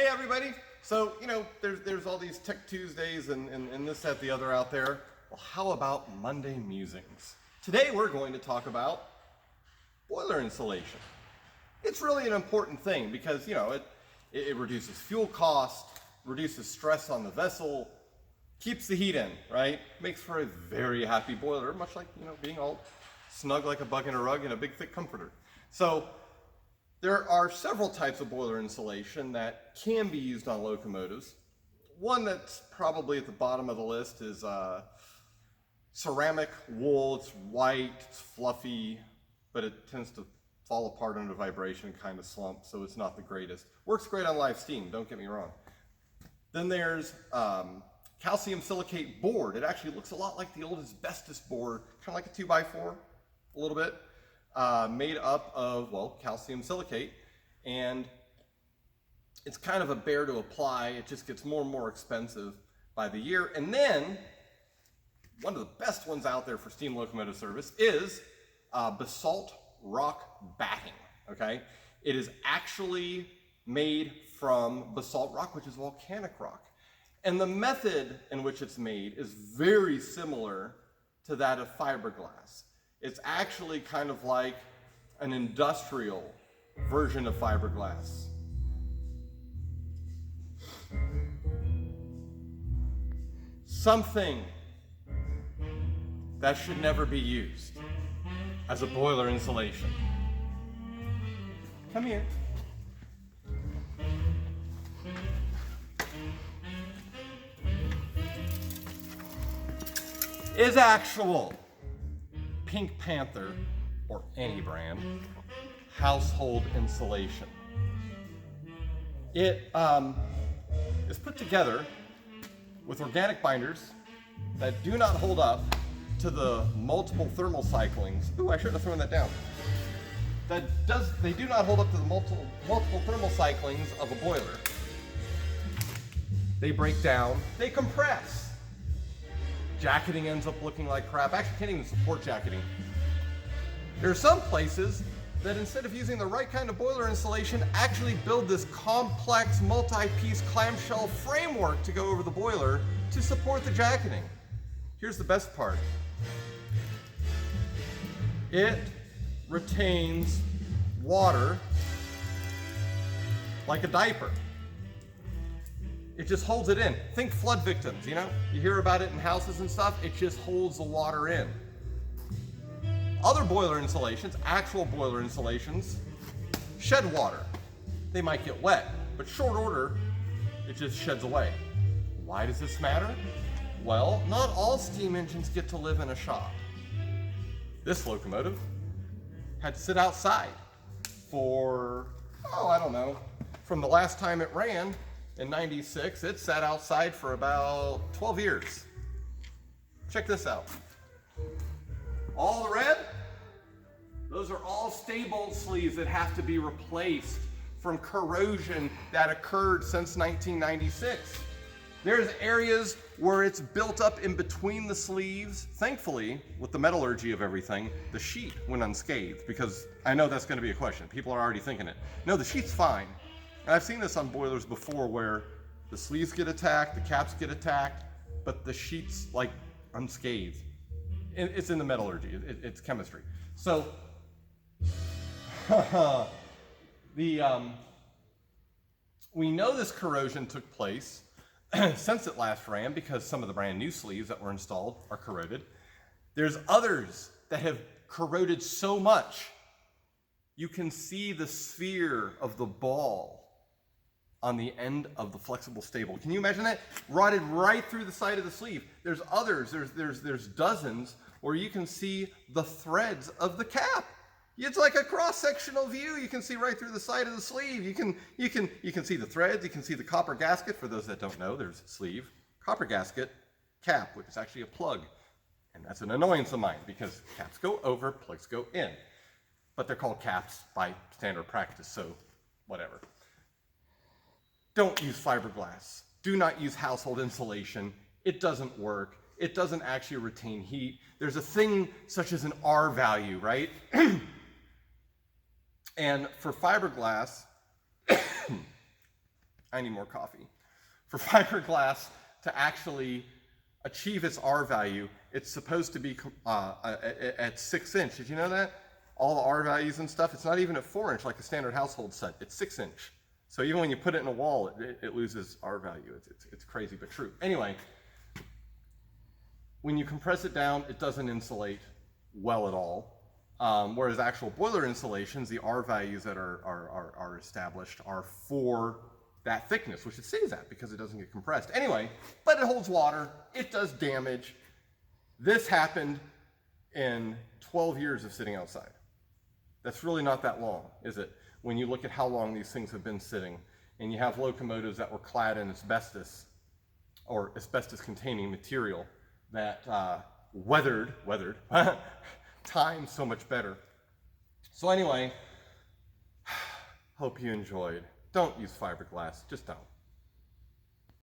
Hey everybody! So, there's all these Tech Tuesdays and this, that, the other out there. Well, how about Monday Musings? Today we're going to talk about boiler insulation. It's really an important thing because, it reduces fuel cost, reduces stress on the vessel, keeps the heat in, right? Makes for a very happy boiler, much like, being all snug like a bug in a rug in a big thick comforter. So, there are several types of boiler insulation that can be used on locomotives. One that's probably at the bottom of the list is ceramic wool. It's white, it's fluffy, but it tends to fall apart under vibration and kind of slump, so it's not the greatest. Works great on live steam, don't get me wrong. Then there's calcium silicate board. It actually looks a lot like the old asbestos board, kind of like a 2x4, a little bit. Made up of, calcium silicate, and it's kind of a bear to apply. It just gets more and more expensive by the year. And then, one of the best ones out there for steam locomotive service is Basalt rock batting, okay? It is actually made from basalt rock, which is volcanic rock. And the method in which it's made is very similar to that of fiberglass. It's actually kind of like an industrial version of fiberglass. Something that should never be used as a boiler insulation. Come here. Is actual Pink Panther, or any brand, household insulation. It is put together with organic binders that do not hold up to the multiple thermal cyclings. Ooh, I should have thrown that down. They do not hold up to the multiple thermal cyclings of a boiler. They break down, they compress. Jacketing ends up looking like crap. Actually, can't even support jacketing. There are some places that instead of using the right kind of boiler insulation, actually build this complex multi-piece clamshell framework to go over the boiler to support the jacketing. Here's the best part. It retains water like a diaper. It just holds it in. Think flood victims, you hear about it in houses and stuff. It just holds the water in. Other boiler insulations, actual boiler insulations, shed water. They might get wet, but short order, it just sheds away. Why does this matter? Well, not all steam engines get to live in a shop. This locomotive had to sit outside for, from the last time it ran, in '96, it sat outside for about 12 years. Check this out. All the red, those are all stay-bolt sleeves that have to be replaced from corrosion that occurred since 1996. There's areas where it's built up in between the sleeves. Thankfully, with the metallurgy of everything, the sheet went unscathed, because I know that's going to be a question. People are already thinking it. No, the sheet's fine. And I've seen this on boilers before where the sleeves get attacked, the caps get attacked, but the sheet's like unscathed. It's in the metallurgy, it's chemistry. So, we know this corrosion took place since it last ran because some of the brand new sleeves that were installed are corroded. There's others that have corroded so much, you can see the sphere of the ball on the end of the flexible stable. Can you imagine that? Rotted right through the side of the sleeve. There's others, there's dozens where you can see the threads of the cap. It's like a cross-sectional view. You can see right through the side of the sleeve. You can see the threads, you can see the copper gasket. For those that don't know, there's sleeve, copper gasket, cap, which is actually a plug. And that's an annoyance of mine because caps go over, plugs go in. But they're called caps by standard practice, so whatever. Don't use fiberglass. Do not use household insulation. It doesn't work. It doesn't actually retain heat. There's a thing such as an R value, right? And for fiberglass, I need more coffee. For fiberglass to actually achieve its R value, it's supposed to be at 6 inch. Did you know that? All the R values and stuff, it's not even at 4 inch like a standard household set. It's 6 inch. So even when you put it in a wall, it loses R value. It's crazy, but true. Anyway, when you compress it down, it doesn't insulate well at all. Whereas actual boiler insulations, the R values that are established are for that thickness, which it stays at because it doesn't get compressed. Anyway, but it holds water, it does damage. This happened in 12 years of sitting outside. That's really not that long, is it? When you look at how long these things have been sitting, and you have locomotives that were clad in asbestos, or asbestos-containing material that weathered time so much better. So anyway, hope you enjoyed. Don't use fiberglass, just don't.